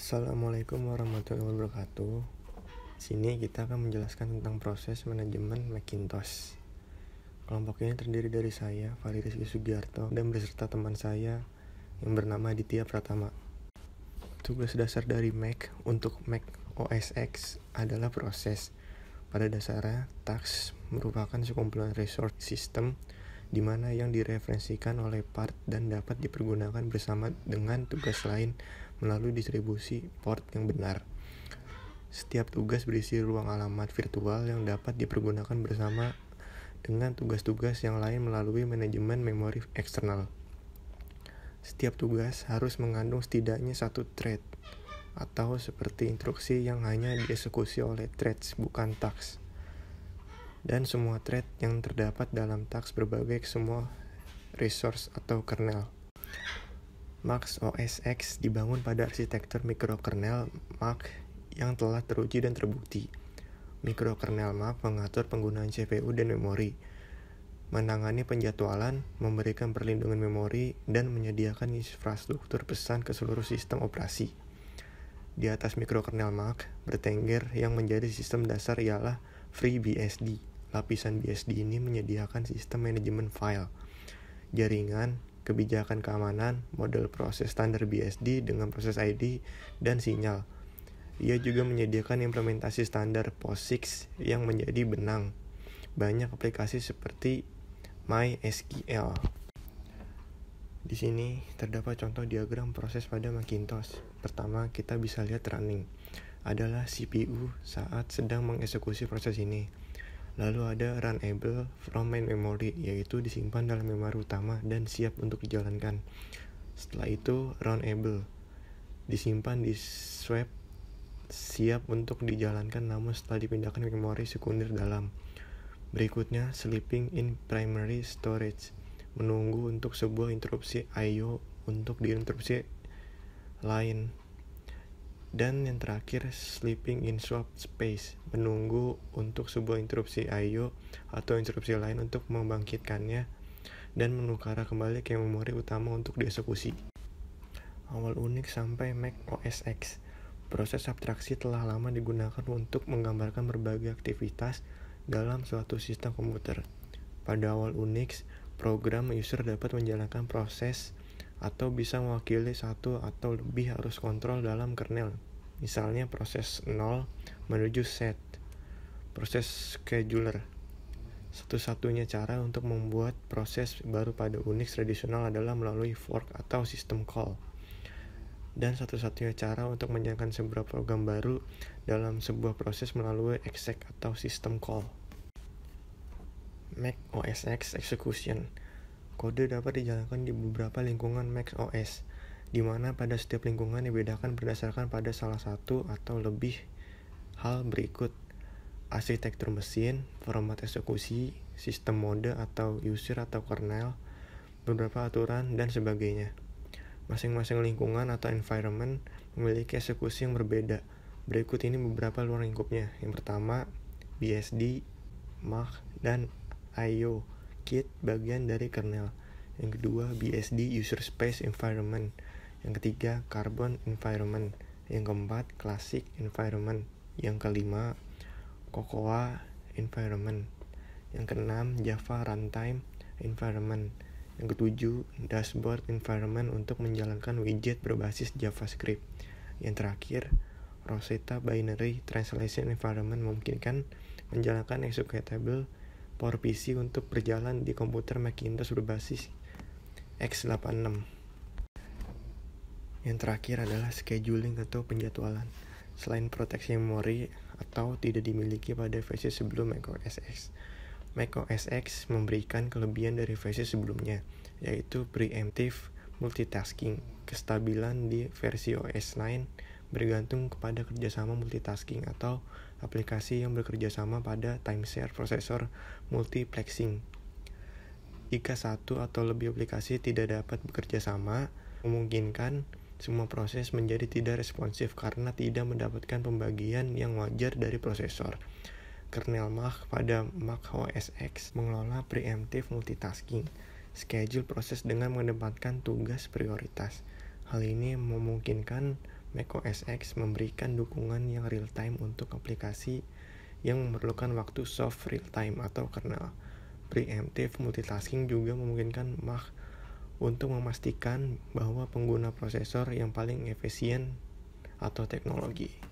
Assalamualaikum warahmatullahi wabarakatuh. Sini kita akan menjelaskan tentang proses manajemen Macintosh. Kelompok ini terdiri dari saya, Fahri Rizky Sugiarto, dan beserta teman saya yang bernama Aditya Pratama. Tugas dasar dari Mac untuk Mac OS X adalah proses. Pada dasarnya, tasks merupakan sekumpulan resource system di mana yang direferensikan oleh part dan dapat dipergunakan bersama dengan tugas lain melalui distribusi port yang benar. Setiap tugas berisi ruang alamat virtual yang dapat dipergunakan bersama dengan tugas-tugas yang lain melalui manajemen memori eksternal. Setiap tugas harus mengandung setidaknya satu thread, atau seperti instruksi yang hanya dieksekusi oleh threads bukan tasks. Dan semua thread yang terdapat dalam tasks berbagai semua resource atau kernel. Mac OS X dibangun pada arsitektur mikrokernel Mac yang telah teruji dan terbukti. Mikrokernel Mac mengatur penggunaan CPU dan memori, menangani penjadwalan, memberikan perlindungan memori, dan menyediakan infrastruktur pesan ke seluruh sistem operasi. Di atas mikrokernel Mac bertengger yang menjadi sistem dasar ialah FreeBSD. Lapisan BSD ini menyediakan sistem manajemen file, jaringan, kebijakan keamanan, model proses standar BSD dengan proses ID dan sinyal. Ia juga menyediakan implementasi standar POSIX yang menjadi benang banyak aplikasi seperti MySQL. Di sini terdapat contoh diagram proses pada Macintosh. Pertama, kita bisa lihat running adalah CPU saat sedang mengeksekusi proses ini. Lalu ada runnable from main memory, yaitu disimpan dalam memori utama dan siap untuk dijalankan. Setelah itu runnable disimpan di swap, siap untuk dijalankan namun setelah dipindahkan ke memori sekunder dalam. Berikutnya sleeping in primary storage, menunggu untuk sebuah interupsi I/O untuk diinterupsi lain. Dan yang terakhir sleeping in swap space, menunggu untuk sebuah interupsi I/O atau interupsi lain untuk membangkitkannya dan menukar kembali ke memori utama untuk dieksekusi. Awal Unix sampai Mac OS X. Proses abstraksi telah lama digunakan untuk menggambarkan berbagai aktivitas dalam suatu sistem komputer. Pada awal Unix, program user dapat menjalankan proses atau bisa mewakili satu atau lebih arus kontrol dalam kernel. Misalnya proses 0 menuju set, proses scheduler. Satu-satunya cara untuk membuat proses baru pada Unix tradisional adalah melalui fork atau system call. Dan satu-satunya cara untuk menjalankan sebuah program baru dalam sebuah proses melalui exec atau system call. Mac OS X Execution. Kode dapat dijalankan di beberapa lingkungan Mac OS, di mana pada setiap lingkungan dibedakan berdasarkan pada salah satu atau lebih hal berikut: arsitektur mesin, format eksekusi, sistem mode atau user atau kernel, beberapa aturan, dan sebagainya. Masing-masing lingkungan atau environment memiliki eksekusi yang berbeda. Berikut ini beberapa luar lingkupnya. Yang pertama, BSD, Mac, dan I/O Kit bagian dari kernel. Yang kedua, BSD User Space Environment. Yang ketiga, Carbon Environment. Yang keempat, Classic Environment. Yang kelima, Cocoa Environment. Yang keenam, Java Runtime Environment. Yang ketujuh, Dashboard Environment untuk menjalankan widget berbasis JavaScript. Yang terakhir, Rosetta Binary Translation Environment memungkinkan menjalankan executable PowerPC untuk berjalan di komputer Macintosh berbasis x86. Yang terakhir adalah scheduling atau penjadwalan. Selain proteksi memori atau tidak dimiliki pada versi sebelum Mac OS X, Mac OS X memberikan kelebihan dari versi sebelumnya, yaitu preemptive multitasking. Kestabilan di versi OS 9 bergantung kepada kerjasama multitasking atau aplikasi yang bekerjasama pada timeshare prosesor multiplexing. Jika satu atau lebih aplikasi tidak dapat bekerja sama, memungkinkan semua proses menjadi tidak responsif karena tidak mendapatkan pembagian yang wajar dari prosesor. Kernel Mac pada Mac OS X mengelola preemptive multitasking, schedule proses dengan mengedepankan tugas prioritas. Hal ini memungkinkan macOS X memberikan dukungan yang real-time untuk aplikasi yang memerlukan waktu soft real-time atau kernel. Preemptive multitasking juga memungkinkan Mac untuk memastikan bahwa pengguna prosesor yang paling efisien atau teknologi.